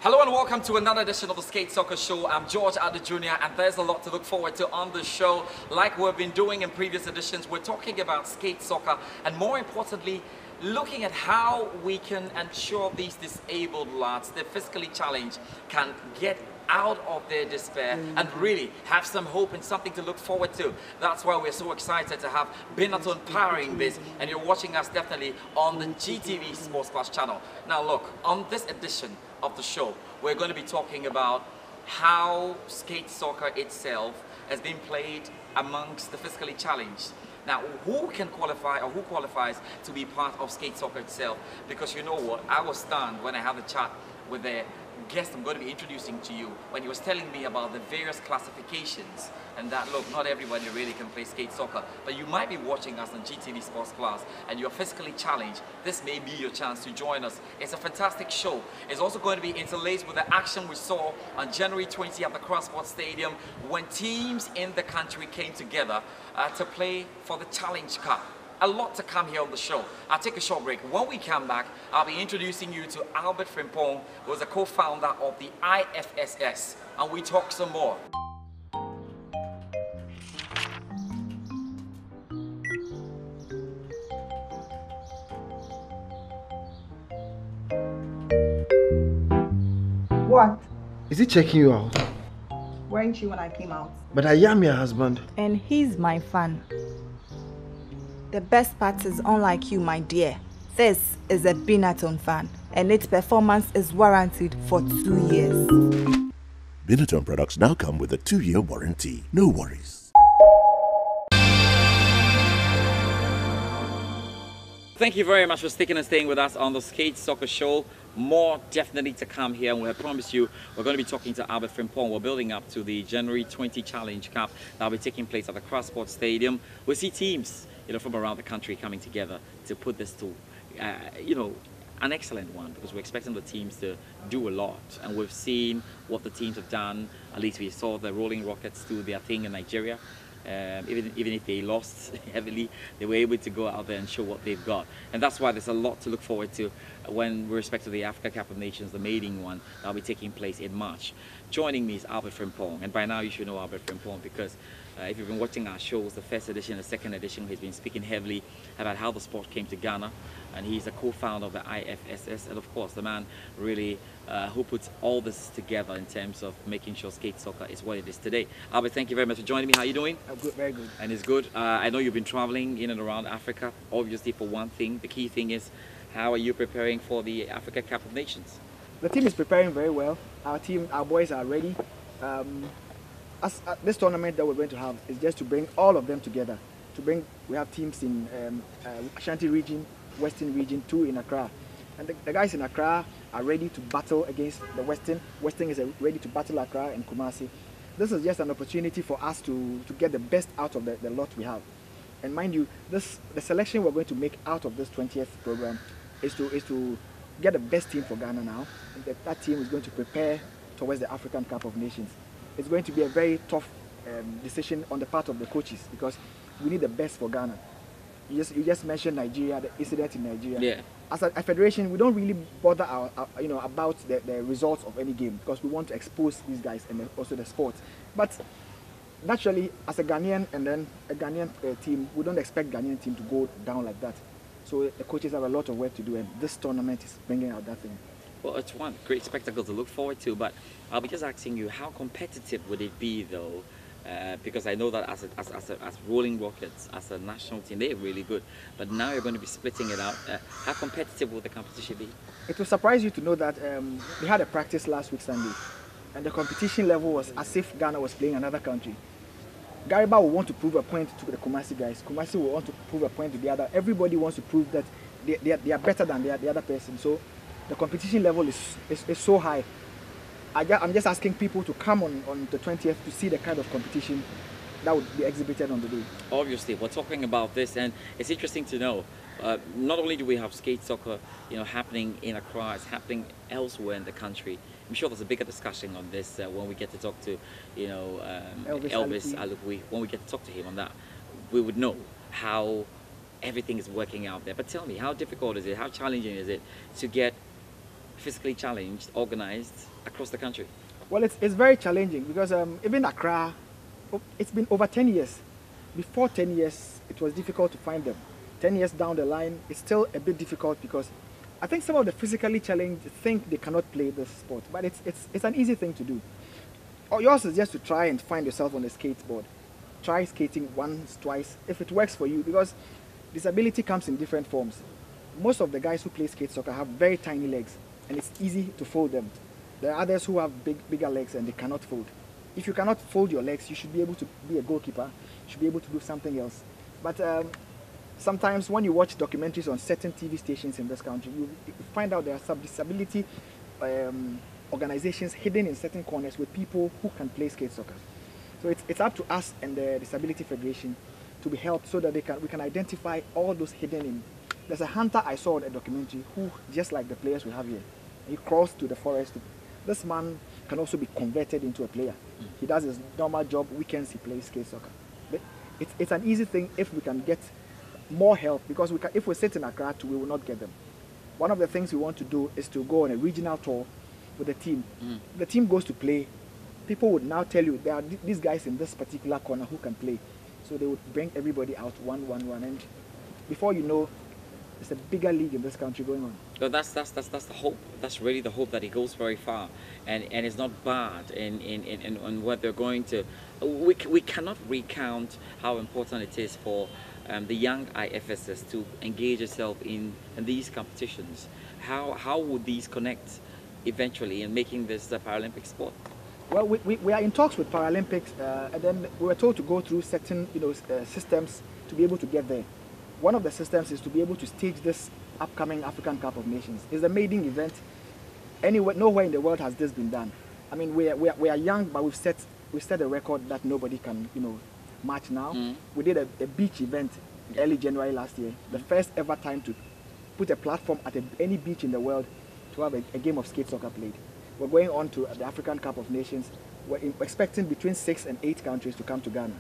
Hello and welcome to another edition of the Skate Soccer Show. I'm George Adder Jr. and there's a lot to look forward to on the show. Like we've been doing in previous editions, we're talking about skate soccer and more importantly, looking at how we can ensure these disabled lads, the physically challenged, can get out of their despair and really have some hope and something to look forward to. That's why we're so excited to have Binaton powering this, and you're watching us definitely on the GTV Sports Plus channel. Now look, on this edition of the show, we're going to be talking about how skate soccer itself has been played amongst the physically challenged. Now, who can qualify or who qualifies to be part of skate soccer itself? Because you know what, I was stunned when I had a chat with the guest I'm going to be introducing to you when he was telling me about the various classifications and that look, not everybody really can play skate soccer, but you might be watching us on GTV Sports Plus and you're physically challenged. This may be your chance to join us. It's a fantastic show. It's also going to be interlaced with the action we saw on January 20 at the Crossport Stadium when teams in the country came together to play for the Challenge Cup. A lot to come here on the show. I'll take a short break. When we come back, I'll be introducing you to Albert Frimpong, who is a co-founder of the IFSS, and we talk some more. What? Is he checking you out? Weren't you when I came out? But I am your husband. And he's my fan. The best part is, unlike you, my dear, this is a Binaton fan, and its performance is warranted for 2 years. Binaton products now come with a 2-year warranty. No worries. Thank you very much for sticking and staying with us on the Skate Soccer Show. More definitely to come here, and we promise you we're going to be talking to Albert Frimpong. We're building up to the January 20 Challenge Cup that will be taking place at the Crossport Stadium. We see teams from around the country coming together to put this to, an excellent one, because we're expecting the teams to do a lot, and we've seen what the teams have done. At least we saw the Rolling Rockets do their thing in Nigeria. Even if they lost heavily, they were able to go out there and show what they've got, and that's why there's a lot to look forward to when with respect to the Africa Cup of Nations, the maiden one that'll be taking place in March. Joining me is Albert Frimpong, and by now you should know Albert Frimpong because if you've been watching our shows, the first edition, the second edition, he's been speaking heavily about how the sport came to Ghana, and he's a co-founder of the IFSS, and of course the man really who puts all this together in terms of making sure skate soccer is what it is today. Albert, thank you very much for joining me. How are you doing? I'm good, very good. And it's good. I know you've been traveling in and around Africa, obviously for one thing. The key thing is, how are you preparing for the Africa Cup of Nations? The team is preparing very well. Our boys are ready. This tournament that we're going to have is just to bring all of them together. We have teams in Ashanti region, Western region, 2 in Accra. And the guys in Accra are ready to battle against the Western. Western is ready to battle Accra and Kumasi. This is just an opportunity for us to get the best out of the lot we have. And mind you, the selection we're going to make out of this 20th program is to get the best team for Ghana now. And that team is going to prepare towards the African Cup of Nations. It's going to be a very tough decision on the part of the coaches because we need the best for Ghana. You just mentioned Nigeria, the incident in Nigeria. Yeah. As a federation, we don't really bother about the results of any game because we want to expose these guys and also the sport. But naturally, as a Ghanaian and then a Ghanaian team, we don't expect Ghanaian team to go down like that. So the coaches have a lot of work to do, and this tournament is bringing out that thing. Well, it's one great spectacle to look forward to, but I'll be just asking you, how competitive would it be though? Because I know that as Rolling Rockets, as a national team, they're really good. But now you're going to be splitting it out. How competitive will the competition be? It will surprise you to know that we had a practice last week Sunday, and the competition level was as if Ghana was playing another country. Gariba will want to prove a point to the Kumasi guys. Kumasi will want to prove a point to the other. Everybody wants to prove that they are better than the other person. So the competition level is so high. I'm just asking people to come on the 20th to see the kind of competition that would be exhibited on the day. Obviously, we're talking about this, and it's interesting to know. Not only do we have skate soccer, happening in Accra, it's happening elsewhere in the country. I'm sure there's a bigger discussion on this when we get to talk to, Elvis Alukwi. When we get to talk to him on that, we would know how everything is working out there. But tell me, how difficult is it? How challenging is it to get physically challenged, organized across the country? Well, it's very challenging because even Accra, it's been over 10 years. Before 10 years, it was difficult to find them. 10 years down the line, it's still a bit difficult because I think some of the physically challenged think they cannot play this sport, but it's an easy thing to do. All yours is just to try and find yourself on a skateboard. Try skating once, twice, if it works for you, because disability comes in different forms. Most of the guys who play skate soccer have very tiny legs, and it's easy to fold them. There are others who have bigger legs and they cannot fold. If you cannot fold your legs, you should be able to be a goalkeeper. You should be able to do something else. But sometimes when you watch documentaries on certain TV stations in this country, you find out there are some disability organizations hidden in certain corners with people who can play skate soccer. So it's up to us and the Disability Federation to be helped so that we can identify all those hidden in. There's a hunter I saw in a documentary who, just like the players we have here, he crossed to the forest. This man can also be converted into a player. He does his normal job, weekends he plays skate soccer. But it's an easy thing if we can get more help, because if we sit in Accra, we will not get them. One of the things we want to do is to go on a regional tour with the team. The team goes to play. People would now tell you there are these guys in this particular corner who can play. So they would bring everybody out one, and before you know, it's a bigger league in this country going on. So that's the hope. That's really the hope, that it goes very far, and it's not bad in what they're going to. We cannot recount how important it is for the young IFSS to engage itself in these competitions. How would these connect eventually in making this a Paralympic sport? Well, we are in talks with Paralympics, and then we were told to go through certain systems to be able to get there. One of the systems is to be able to stage this upcoming African Cup of Nations. It's a maiden event. Nowhere in the world has this been done. I mean, we are young, but we've set a record that nobody can match now. We did a beach event in early January last year, the first ever time to put a platform at any beach in the world to have a game of skate soccer played. We're going on to the African Cup of Nations. We're expecting between 6 and 8 countries to come to Ghana.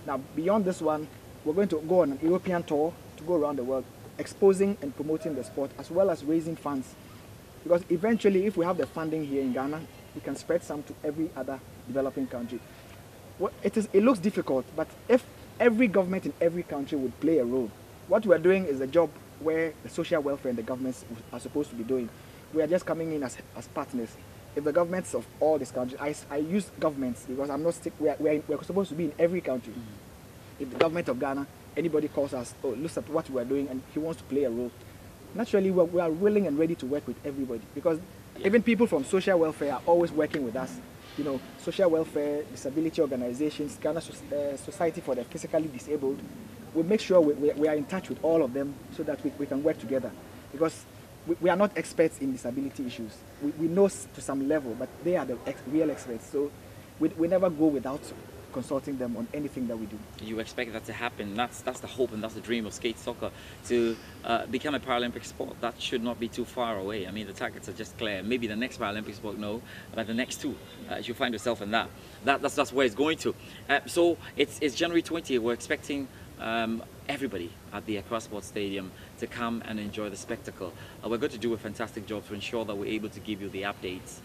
Now, beyond this one, we're going to go on an European tour to go around the world, exposing and promoting the sport, as well as raising funds. Because eventually, if we have the funding here in Ghana, we can spread some to every other developing country. Well, it looks difficult, but if every government in every country would play a role, what we're doing is a job where the social welfare and the governments are supposed to be doing. We are just coming in as partners. If the governments of all these countries, I use governments because I'm not we're supposed to be in every country. If the government of Ghana, anybody calls us, oh, look at what we're doing, and he wants to play a role, naturally we are willing and ready to work with everybody, because even people from social welfare are always working with us. Social welfare, disability organizations, Ghana Society for the Physically Disabled. We make sure we are in touch with all of them so that we can work together, because we are not experts in disability issues. We know to some level, but they are the real experts. So we never go without consulting them on anything that we do. You expect that to happen. That's the hope and that's the dream of skate soccer, to become a Paralympic sport. That should not be too far away. I mean, the targets are just clear. Maybe the next Paralympic sport, no, but the next two, you find yourself in that's where it's going to. So it's January 20th. We're expecting everybody at the Accra Sports Stadium to come and enjoy the spectacle. We're going to do a fantastic job to ensure that we're able to give you the updates.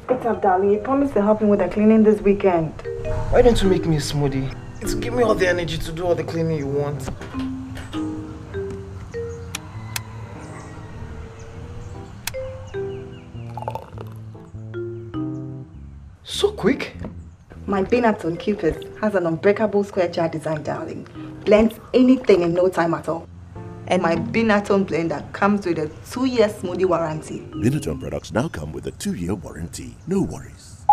What's up, darling? You promised to help me with the cleaning this weekend. Why don't you make me a smoothie? It's give me all the energy to do all the cleaning you want. So quick? My peanuts on Cupid has an unbreakable square jar design, darling. Blends anything in no time at all. And my Binatone blender comes with a 2-year smoothie warranty. Binatone products now come with a 2-year warranty. No worries.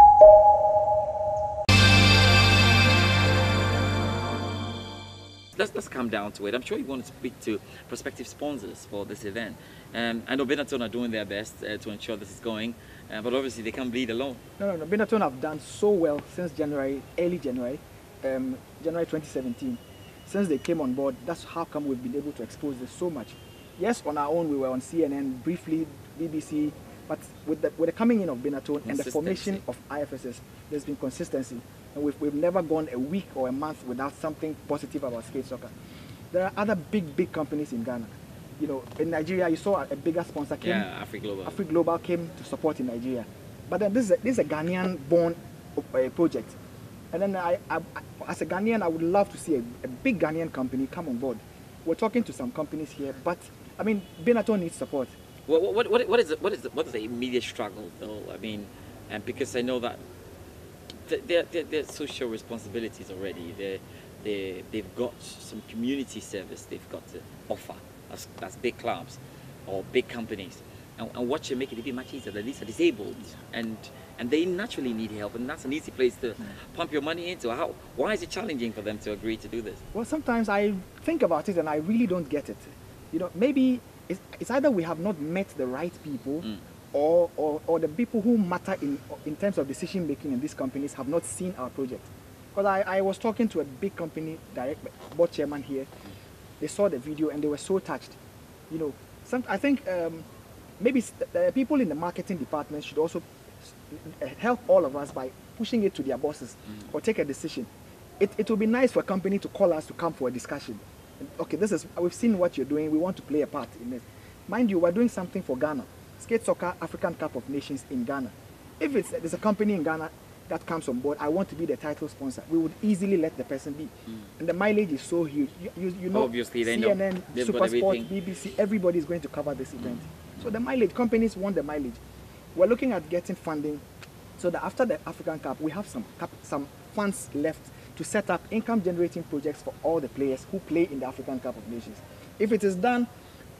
Let's come down to it. I'm sure you want to speak to prospective sponsors for this event. I know Binatone are doing their best to ensure this is going, but obviously they can't bleed alone. No. Binatone have done so well since early January 2017. Since they came on board, that's how come we've been able to expose this so much. Yes, on our own, we were on CNN, briefly, BBC, but with the coming in of Binatone and the formation of IFSS, there's been consistency. And we've never gone a week or a month without something positive about skate soccer. There are other big companies in Ghana. You know, in Nigeria, you saw a bigger sponsor came. Yeah, AfriGlobal. AfriGlobal came to support in Nigeria. But then this is a Ghanaian-born project. And then as a Ghanaian, I would love to see a big Ghanaian company come on board. We're talking to some companies here, but I mean, Benato needs support. What is the immediate struggle though? I mean, and because I know that their social responsibilities already. They've got some community service they've got to offer. That's big clubs or big companies. And what should make it even much easier? That these are disabled and they naturally need help, and that's an easy place to pump your money into. Why is it challenging for them to agree to do this? Well, sometimes I think about it and I really don't get it. You know, maybe it's either we have not met the right people or the people who matter in terms of decision making in these companies have not seen our project. Because I was talking to a big company board chairman here. They saw the video and they were so touched. You know, I think maybe the people in the marketing department should also help all of us by pushing it to their bosses or take a decision. It would be nice for a company to call us to come for a discussion. Okay, we've seen what you're doing. We want to play a part in this. Mind you, we're doing something for Ghana. Skate Soccer African Cup of Nations in Ghana. If there's a company in Ghana that comes on board, I want to be the title sponsor, we would easily let the person be. And the mileage is so huge. You know, obviously, they CNN, know. Supersport, BBC, everybody is going to cover this event. So the mileage, companies want the mileage. We're looking at getting funding so that after the African Cup, we have some funds left to set up income generating projects for all the players who play in the African Cup of Nations. If it is done,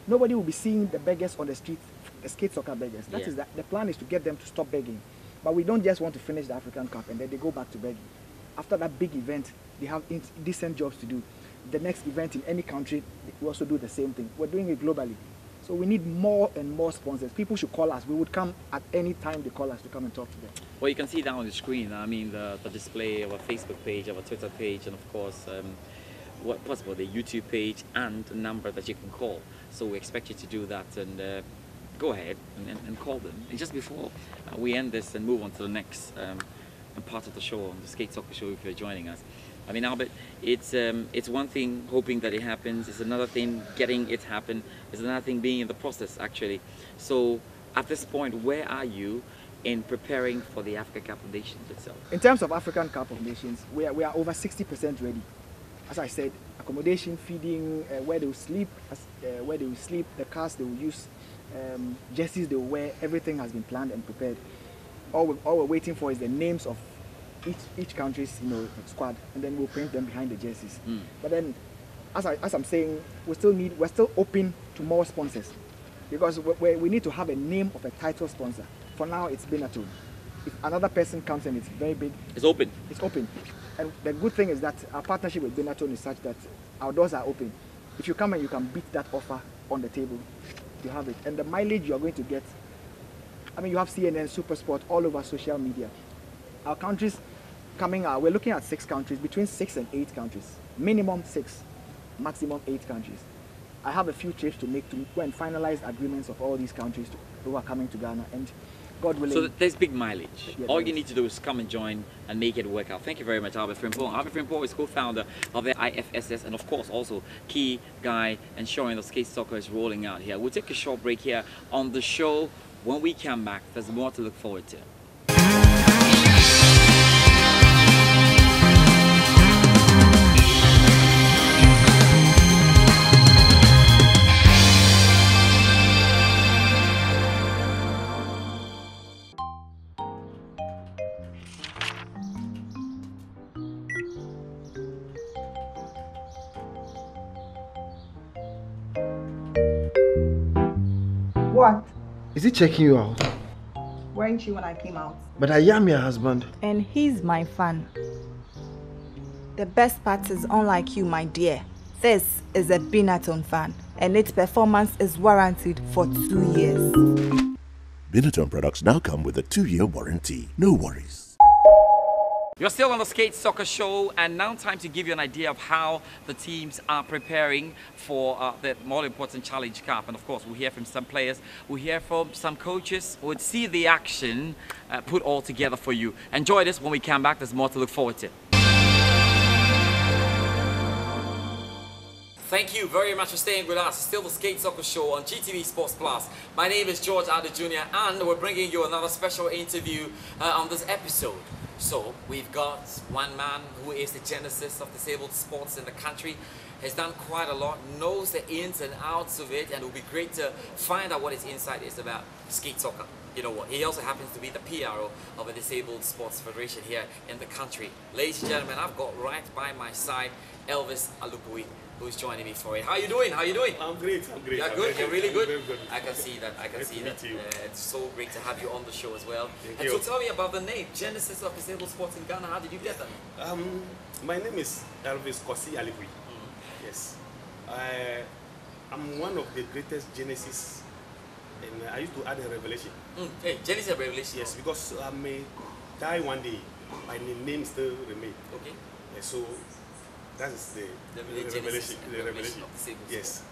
nobody will be seeing the beggars on the street, the skate soccer beggars. The plan is to get them to stop begging. But we don't just want to finish the African Cup and then they go back to begging. After that big event, they have decent jobs to do. The next event in any country, we also do the same thing. We're doing it globally. So we need more and more sponsors. People should call us. We would come at any time they call us to come and talk to them. Well, you can see down on the screen, I mean, the display of our Facebook page, of our Twitter page, and of course, what possible, the YouTube page and the number that you can call. So we expect you to do that and go ahead and call them. And just before we end this and move on to the next part of the show, the Skate Soccer Show, if you're joining us. I mean, Albert, it's one thing hoping that it happens, it's another thing getting it happen, it's another thing being in the process, actually. So at this point, where are you in preparing for the Africa Cup of Nations itself? In terms of African Cup of Nations, we are over 60% ready. As I said, accommodation, feeding, where they will sleep, the cars they will use, jerseys they will wear, everything has been planned and prepared. All we're waiting for is the names of each country's squad, and then we'll print them behind the jerseys. But then, as I'm saying, we're still open to more sponsors because we need to have a name of a title sponsor. For now, it's Benato. If another person comes and it's very big, it's open. It's open. And the good thing is that our partnership with Benato is such that our doors are open. If you come and you can beat that offer on the table, you have it. And the mileage you are going to get, I mean, you have CNN, Supersport, all over social media. Our countries coming out, we're looking at 6 countries, between 6 and 8 countries. Minimum 6, maximum 8 countries. I have a few trips to make to go and finalize agreements of all these countries who are coming to Ghana, and God willing. So there's big mileage. Yeah, all you need to do is come and join and make it work out. Thank you very much, Albert Frimpong. Albert Frimpong is co-founder of the IFSS and of course also key guy ensuring the skate soccer is rolling out here. We'll take a short break here on the show. When we come back, there's more to look forward to. What? Is he checking you out? Weren't you when I came out? But I am your husband. And he's my fan. The best part is, unlike you, my dear, this is a Binatone fan, and its performance is warranted for 2 years. Binatone products now come with a 2-year warranty. No worries. You're still on the Skate Soccer Show, and now time to give you an idea of how the teams are preparing for the more important Challenge Cup. And of course, we'll hear from some players, we'll hear from some coaches, we'll see the action put all together for you. Enjoy this. When we come back, there's more to look forward to. Thank you very much for staying with us. Still the Skate Soccer Show on GTV Sports Plus. My name is George Ada Jr. and we're bringing you another special interview on this episode. So we've got one man who is the genesis of disabled sports in the country, has done quite a lot, knows the ins and outs of it, and it will be great to find out what his insight is about skate soccer. You know what, he also happens to be the PRO of a disabled sports federation here in the country. Ladies and gentlemen, I've got right by my side Elvis Alupui, who's joining me for it. How you doing? How you doing? I'm great. I'm great. You're good? You're really good? Very good. I can see that. I can see that. It's so great to have you on the show as well. Thank and you. so tell me about the name, Genesis of Disabled Sports in Ghana. How did you get that? My name is Elvis Kosi Alipui. Yes. I'm one of the greatest Genesis, and I used to add a revelation. Hey, Genesis of Revelation. Yes, because I may die one day, my name still remains. Okay. So that is the Genesis revelation. and The revelation. of disabled Yes.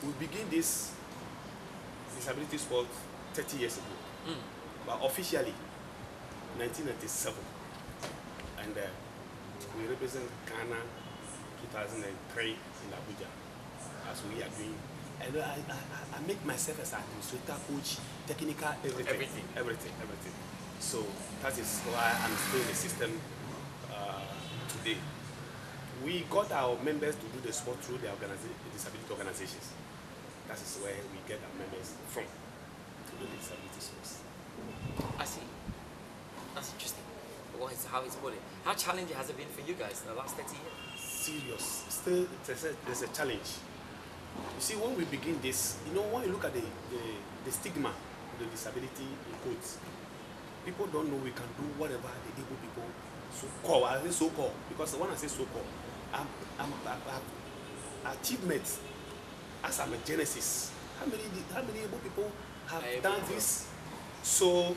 We begin this disability sport 30 years ago, but officially 1997, and we represent Ghana 2003 in Abuja, as we are doing. And I make myself as administrator, coach, technical, everything. So that is why I'm still in the system today. We got our members to do the sport through the disability organizations. That is where we get our members from, to do the disability sports. I see. That's interesting. How it's put it. How challenging has it been for you guys in the last 30 years? Serious. Still, there's a challenge. You see, when we begin this, you know, when you look at the stigma of the disability in quotes, people don't know we can do whatever the able people so-called, I say so-called, because when I say so-called, achievements as I'm a genesis. How many able people have done this? So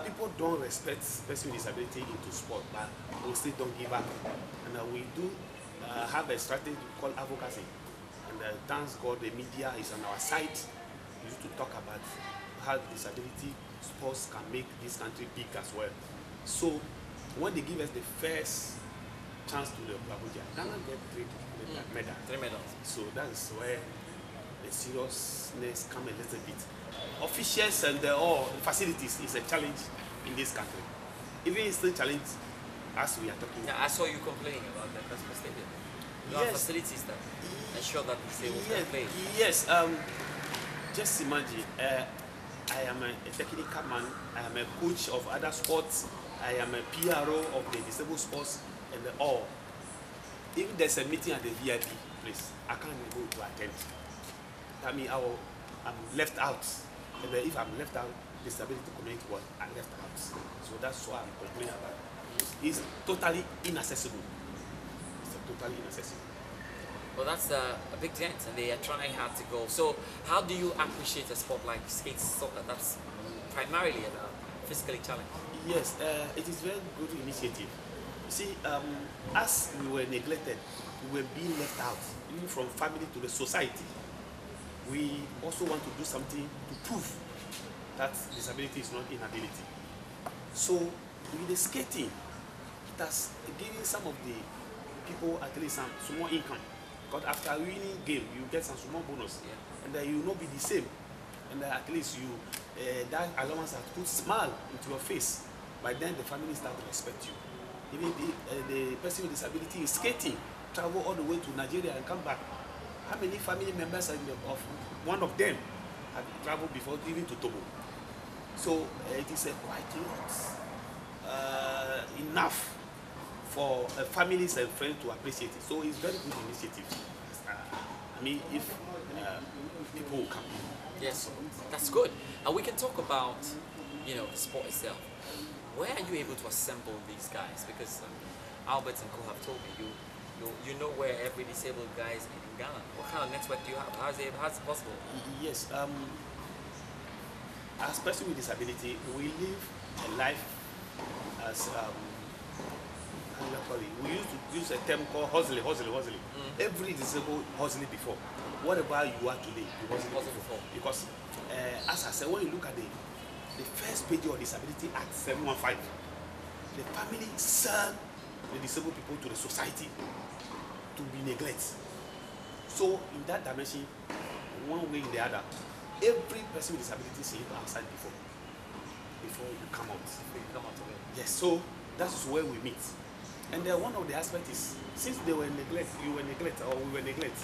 people don't respect person with disability into sport, but we still don't give up. And we do have a strategy called advocacy. And thanks God the media is on our side. We used to talk about how disability sports can make this country big as well. So when they give us the first chance to the Abuja, Ghana get 3 medals. 3 medals. So that's where the seriousness come a little bit. Officials and all facilities is a challenge in this country. Even it's still a challenge as we are talking. Yeah, I saw you complaining about that. That's mistaken. You have facilities that ensure that the disabled can play. Yes. Just imagine. I am a technical man. I am a coach of other sports. I am a PRO of the disabled sports and all. If there's a meeting at the VIP place, I can't go to attend. That means I'm left out. And if I'm left out, disability community was I'm left out. So that's why I'm complaining about it. It's totally inaccessible. It's totally inaccessible. Well, that's a big dent, and they are trying hard to go. So, how do you appreciate a sport like skate soccer that's primarily physically challenged? Yes, it is a very good initiative. You see, as we were neglected, we were being left out, even from family to the society. We also want to do something to prove that disability is not inability. So, with the skating, it has given some of the people at least some small income. Because after winning game, you get some small bonus, and you will not be the same. And at least you that allowance has put smile into your face. By then, the family start to respect you. Even the person with disability is skating, travel all the way to Nigeria and come back. How many family members of one of them have traveled before even to Togo? So it is quite a lot enough for families and friends to appreciate it. So it's very good initiative. I mean, if people will come. Yes, that's good. And we can talk about, you know, the sport itself. Where are you able to assemble these guys? Because Albert and Co have told me you know where every disabled guy is in Ghana. What kind of network do you have? How's it possible? Yes, as person with disability, we live a life as we used to use a term called hustling. Every disabled hustling before. Whatever you are today, you hustling before. Because as I said, when you look at the first page of Disability Act 715, the family sell the disabled people to the society to be neglect. So in that dimension, one way or the other, every person with disability should live outside before you come out. Yes, so that is where we meet. And one of the aspects is, since they were neglect, you were neglect, or we were neglect,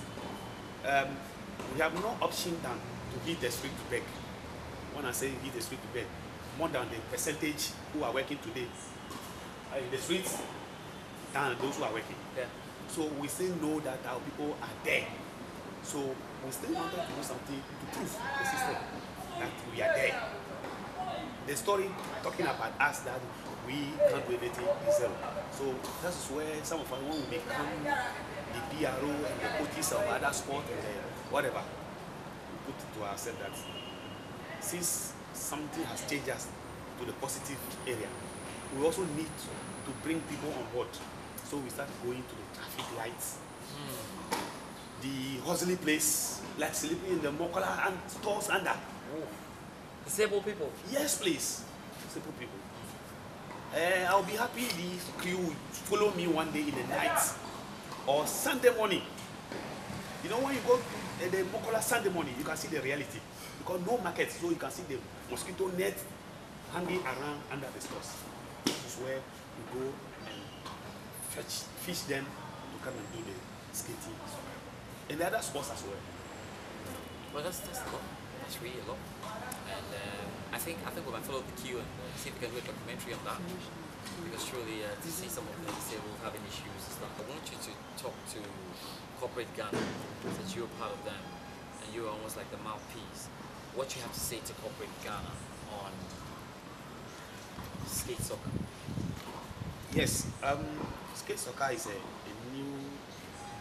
we have no option than to hit the street to beg. When I say hit the street to beg, more than the percentage who are working today in the streets than those who are working. Yeah. So we still know that our people are there. So we still wanted to do something to prove the system that we are there. The story talking about us that we can't do anything is zero. So that's where some of us, when we become the PRO and the coaches of other sport and whatever, we put it to ourselves that since something has changed us to the positive area, we also need to bring people on board. So we start going to the traffic lights, the hustling place, like sleeping in the Mokola and stores under. Disabled people? Yes, please. Disabled people. I'll be happy the crew will follow me one day in the night or Sunday morning. You know, when you go to the Mokola Sunday morning, you can see the reality. Because no market, so you can see the mosquito net hanging around under the stores. This is where you go and fish them to come and do the skating. And the other sports as well. Well, that's a lot. That's really a lot. And I think we might follow the queue and see if we can do a documentary on that. Because truly, to see some of the disabled having issues and stuff, I want you to talk to corporate Ghana, since you're part of them, and you're almost like the mouthpiece. What you have to say to corporate Ghana on skate soccer? Yes, skate soccer is a new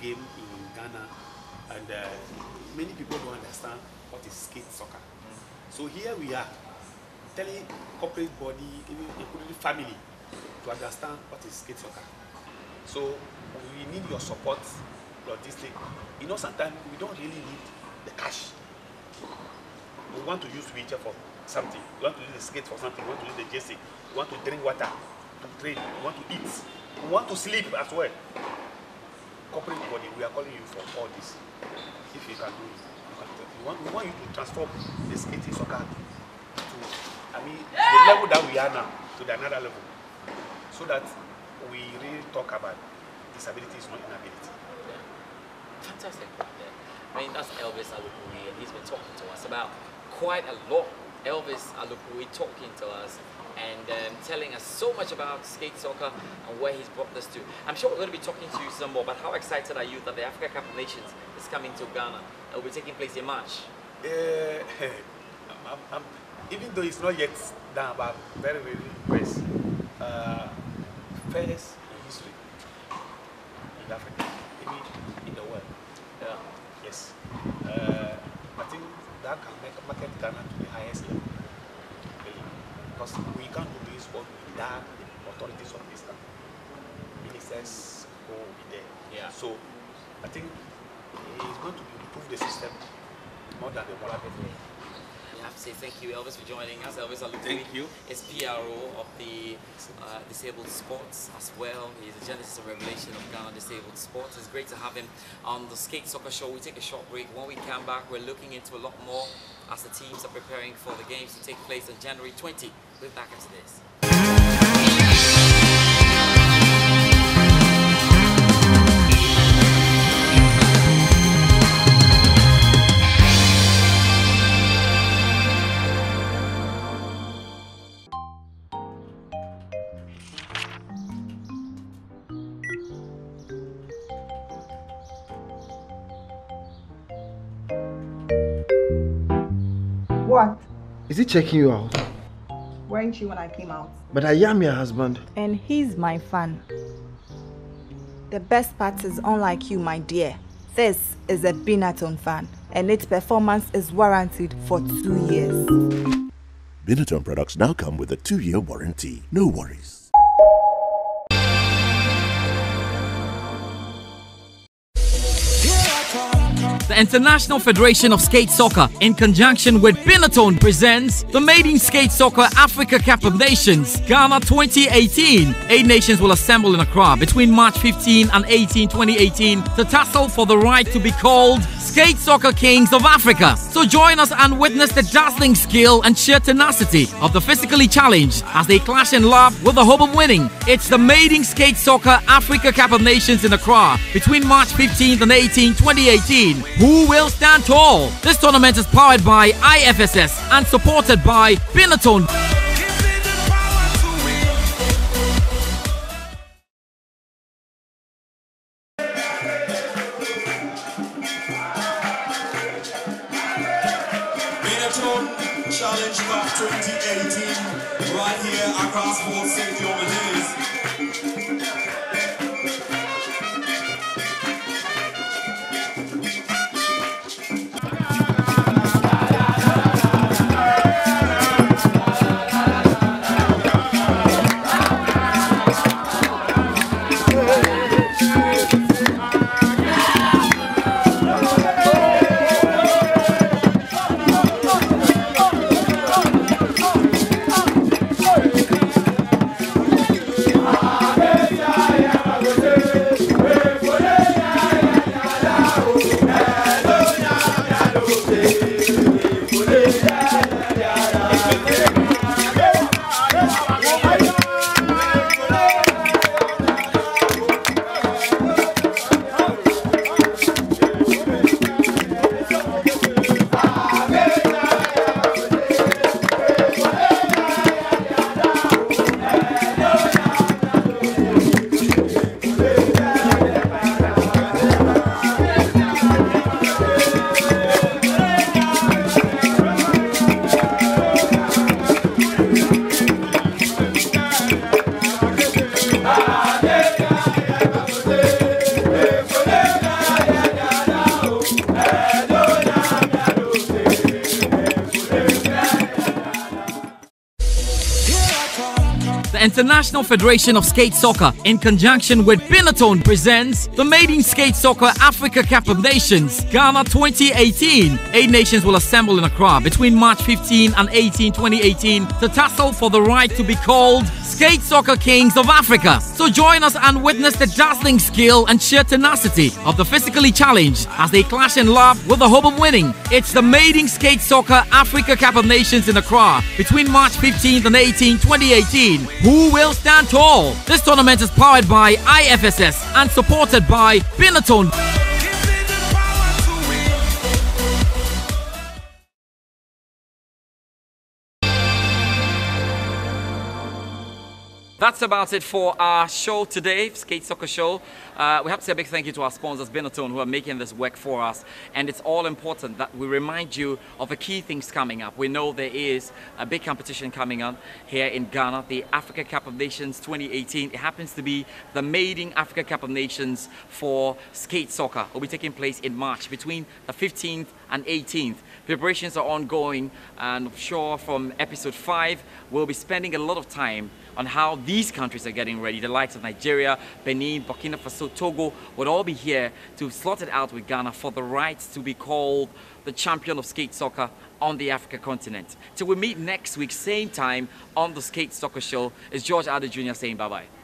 game in Ghana, and many people don't understand what is skate soccer. So here we are telling corporate body, including family, to understand what is skate soccer. So we need your support, logistic. You know, sometimes we don't really need the cash. We want to use wheelchair for something. We want to use the skate for something. We want to use the jersey. We want to drink water, to train. We want to eat. We want to sleep as well. Corporate body, we are calling you for all this. If you can do it, we want you to transform the skating soccer to, the level that we are now to the another level, so that we really talk about disability is not inability. Yeah. Fantastic. Yeah. I mean, that's Elvis Alukuri, and he's been talking to us about quite a lot. Elvis Alukuri talking to us and telling us so much about skate soccer and where he's brought this to. I'm sure we're going to be talking to you some more, but how excited are you that the Africa Cup of Nations is coming to Ghana? It will be taking place in March. Even though it's not yet done, but I'm very, very impressed. First in history in Africa, even in the world. Yeah. Yes. I think that can make market Ghana to the highest level. Really. Because we can't do this sport without the authorities of this country. Ministers who will be there. Yeah. So I think it's going to improve the system more than the moral way. I have to say thank you, Elvis, for joining us. Elvis Alukuri Thank you. is PRO of the Disabled Sports as well. He's the Genesis and Revelation of Ghana Disabled Sports. It's great to have him on the Skate Soccer Show. We take a short break. When we come back, we're looking into a lot more as the teams are preparing for the games to take place on January 20. We're back after this. What? Is he checking you out? Weren't you when I came out? But I am your husband. And he's my fan. The best part is, unlike you, my dear, this is a Binatone fan, and its performance is warranted for 2 years. Binatone products now come with a 2-year warranty. No worries. The International Federation of Skate Soccer, in conjunction with Binatone, presents the Maiden Skate Soccer Africa Cup of Nations, Ghana 2018. 8 nations will assemble in Accra between March 15 and 18, 2018 to tussle for the right to be called Skate Soccer Kings of Africa. So join us and witness the dazzling skill and sheer tenacity of the physically challenged as they clash in love with the hope of winning. It's the Maiden Skate Soccer Africa Cup of Nations in Accra between March 15th and 18, 2018. Who will stand tall? This tournament is powered by IFSS and supported by Binatone. Binatone Challenge Cup 2018, right here at Accra Sports Safety over here. The International Federation of Skate Soccer, in conjunction with Binatone, presents the Maiden Skate Soccer Africa Cup of Nations, Ghana 2018. 8 nations will assemble in Accra between March 15 and 18, 2018 to tussle for the right to be called Skate Soccer Kings of Africa. So join us and witness the dazzling skill and sheer tenacity of the physically challenged as they clash in love with the hope of winning. It's the Maiden Skate Soccer Africa Cup of Nations in Accra between March 15th and 18, 2018. Who will stand tall? This tournament is powered by IFSS and supported by Binatone. That's about it for our show today, Skate Soccer Show. We have to say a big thank you to our sponsors, Binatone, who are making this work for us. And it's all important that we remind you of the key things coming up. We know there is a big competition coming up here in Ghana, the Africa Cup of Nations 2018. It happens to be the maiden Africa Cup of Nations for skate soccer. It will be taking place in March between the 15th and 18th. Preparations are ongoing, and I'm sure from episode 5, we'll be spending a lot of time on how these countries are getting ready. The likes of Nigeria, Benin, Burkina Faso, Togo would all be here to slot it out with Ghana for the right to be called the champion of skate soccer on the Africa continent. Till we meet next week, same time on the Skate Soccer Show, it's George Addo Jr. saying bye-bye.